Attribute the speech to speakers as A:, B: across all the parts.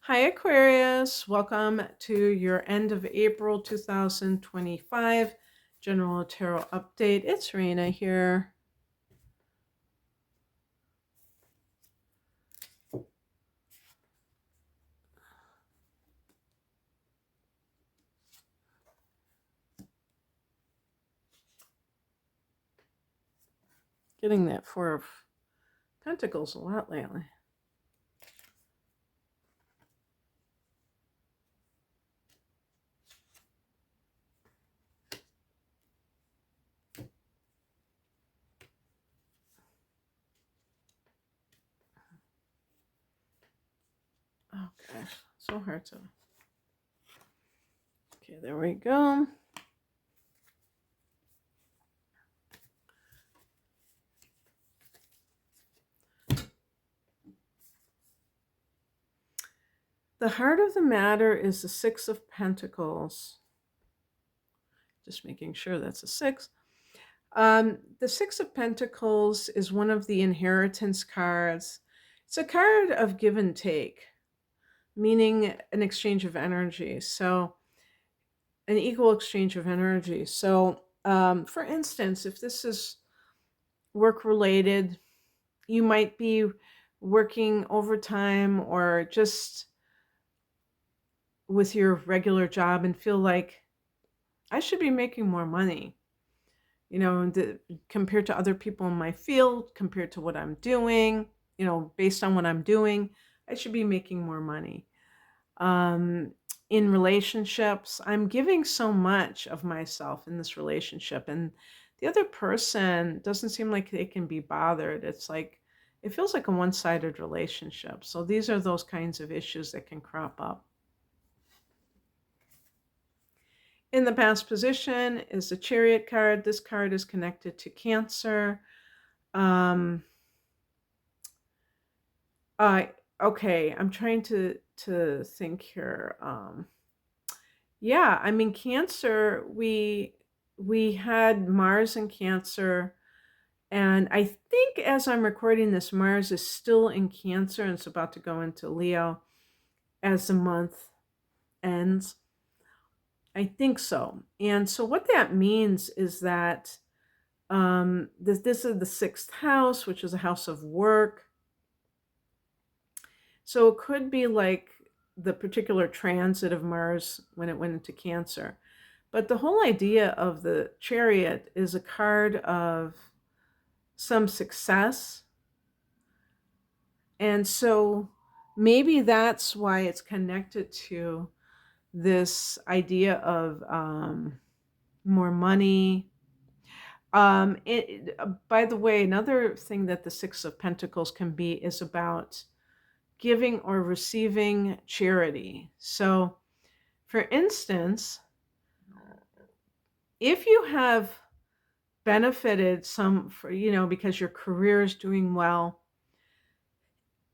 A: Hi, Aquarius. Welcome to your end of April 2025 General Tarot Update. It's Rena here. Getting that Four of Pentacles a lot lately. Oh, gosh. So hard to. Okay, there we go. The heart of the matter is the Six of Pentacles. Just making sure that's a six. The Six of Pentacles is one of the inheritance cards. It's a card of give and take, meaning an exchange of energy. So, an equal exchange of energy. So, for instance, if this is work related, you might be working overtime or just with your regular job and feel like I should be making more money, compared to other people in my field, compared to what I'm doing, based on what I'm doing, I should be making more money. In relationships, I'm giving so much of myself in this relationship, and the other person doesn't seem like they can be bothered. It's like it feels like a one-sided relationship. So these are those kinds of issues that can crop up. In the past position is the Chariot card. This card is connected to Cancer. Um, okay, I'm trying to think here. Yeah, I mean, Cancer, we had Mars in Cancer, and I think as I'm recording this, Mars is still in Cancer and it's about to go into Leo as the month ends. I think so. And so what that means is that this is the sixth house, which is a house of work. So it could be like the particular transit of Mars when it went into Cancer. But the whole idea of the Chariot is a card of some success. And so maybe that's why it's connected to this idea of more money. By the way, another thing that the Six of Pentacles can be is about giving or receiving charity. So, for instance, if you have benefited because your career is doing well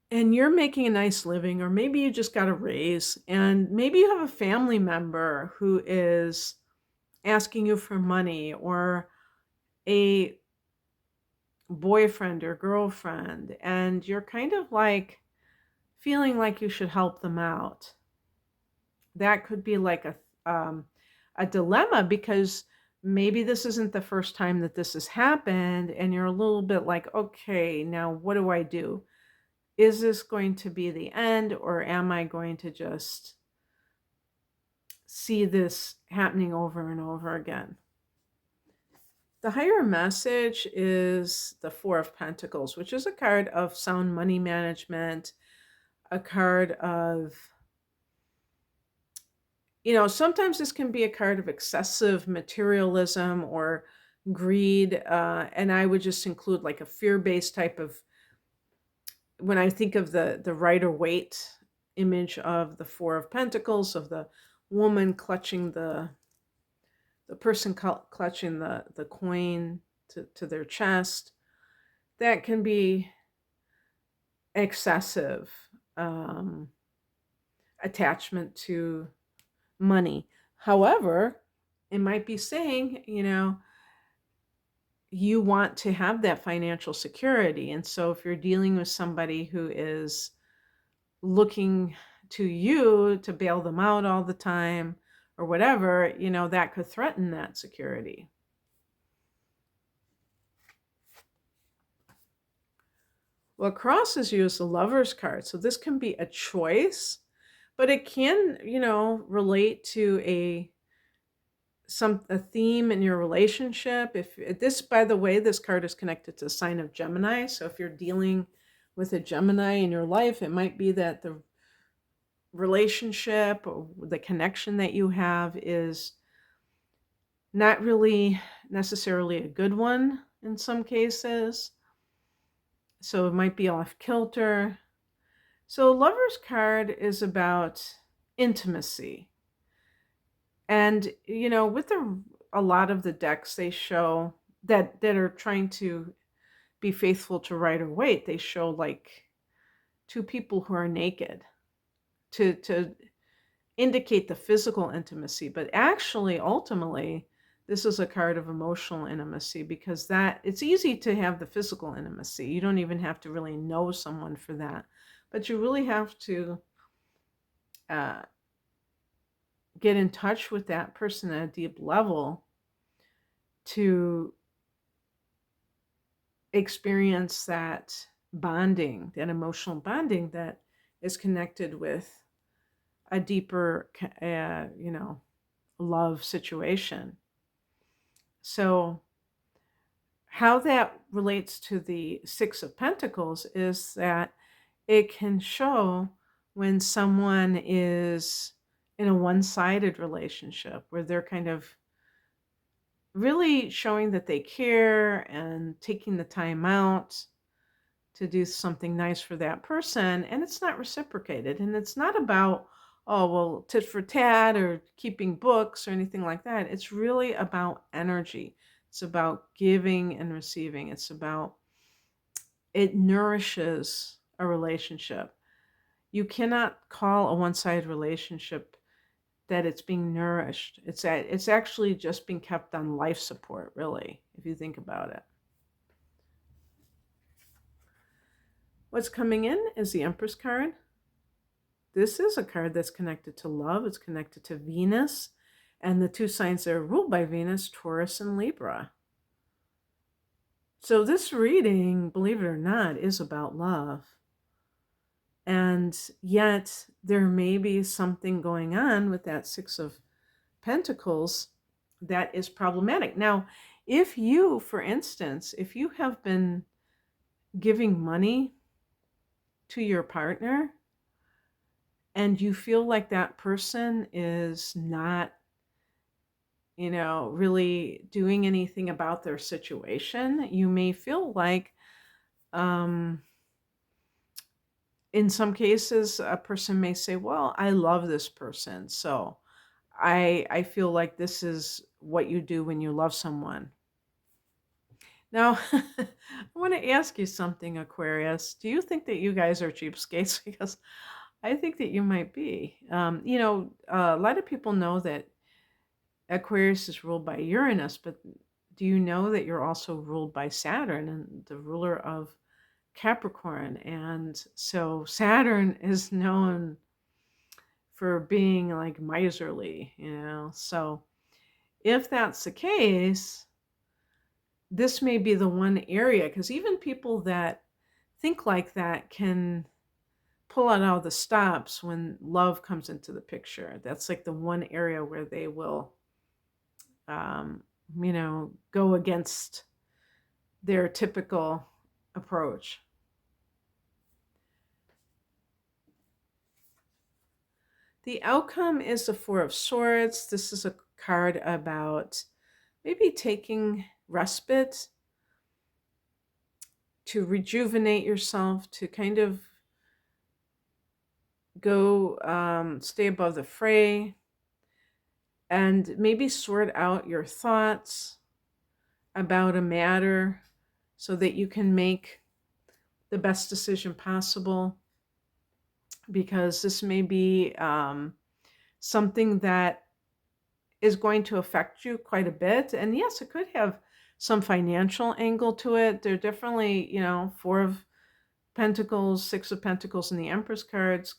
A: and you're making a nice living, or maybe you just got a raise, and maybe you have a family member who is asking you for money, or a boyfriend or girlfriend, and you're kind of like feeling like you should help them out. That could be like a dilemma, because maybe this isn't the first time that this has happened, and you're a little bit like, okay, now what do I do? Is this going to be the end, or am I going to just see this happening over and over again? The higher message is the Four of Pentacles, which is a card of sound money management, a card of, sometimes this can be a card of excessive materialism or greed. And I would just include like a fear-based type of, when I think of the Rider-Waite image of the Four of Pentacles, of the woman clutching the person clutching the coin to their chest, that can be excessive attachment to money. However, it might be saying, you want to have that financial security. And so if you're dealing with somebody who is looking to you to bail them out all the time or whatever, that could threaten that security. What crosses you is the Lover's card. So this can be a choice, but it can, relate to a theme in your relationship. If this, by the way, this card is connected to the sign of Gemini. So if you're dealing with a Gemini in your life, it might be that the relationship or the connection that you have is not really necessarily a good one in some cases. So it might be off kilter. So Lover's card is about intimacy. And, with a lot of the decks, they show that are trying to be faithful to Rider Waite, they show like two people who are naked to indicate the physical intimacy. But actually, ultimately, this is a card of emotional intimacy, because that it's easy to have the physical intimacy. You don't even have to really know someone for that. But you really have to get in touch with that person at a deep level to experience that bonding, that emotional bonding that is connected with a deeper, love situation. So how that relates to the Six of Pentacles is that it can show when someone is in a one-sided relationship where they're kind of really showing that they care and taking the time out to do something nice for that person, and it's not reciprocated. And it's not about, oh, well, tit for tat or keeping books or anything like that. It's really about energy. It's about giving and receiving. It nourishes a relationship. You cannot call a one-sided relationship that it's being nourished. It's actually just being kept on life support, really, if you think about it. What's coming in is the Empress card. This is a card that's connected to love. It's connected to Venus, and the two signs that are ruled by Venus, Taurus and Libra. So this reading, believe it or not, is about love. And yet there may be something going on with that Six of Pentacles that is problematic. Now, if you, for instance, if you have been giving money to your partner and you feel like that person is not, really doing anything about their situation, you may feel like, in some cases, a person may say, well, I love this person, so I feel like this is what you do when you love someone. Now, I want to ask you something, Aquarius. Do you think that you guys are cheapskates? Because I think that you might be. A lot of people know that Aquarius is ruled by Uranus, but do you know that you're also ruled by Saturn, and the ruler of Capricorn? And so Saturn is known for being like miserly, So if that's the case, this may be the one area, because even people that think like that can pull out all the stops when love comes into the picture. That's like the one area where they will, go against their typical approach. The outcome is the Four of Swords. This is a card about maybe taking respite to rejuvenate yourself, to kind of go stay above the fray, and maybe sort out your thoughts about a matter so that you can make the best decision possible, because this may be something that is going to affect you quite a bit. And yes, it could have some financial angle to it. There definitely, Four of Pentacles, Six of Pentacles, and the Empress cards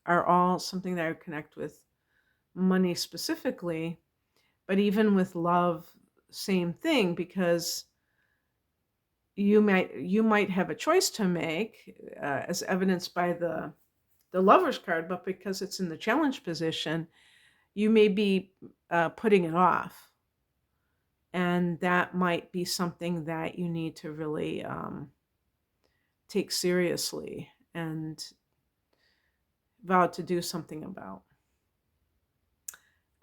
A: are all something that I would connect with money specifically. But even with love, same thing, because you might have a choice to make, as evidenced by the Lover's card, but because it's in the challenge position, you may be putting it off, and that might be something that you need to really take seriously and vow to do something about.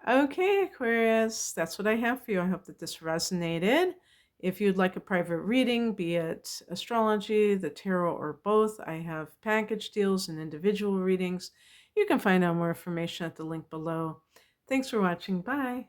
A: Okay, Aquarius, that's what I have for you. I hope that this resonated. If you'd like a private reading, be it astrology, the tarot, or both, I have package deals and individual readings. You can find out more information at the link below. Thanks for watching. Bye.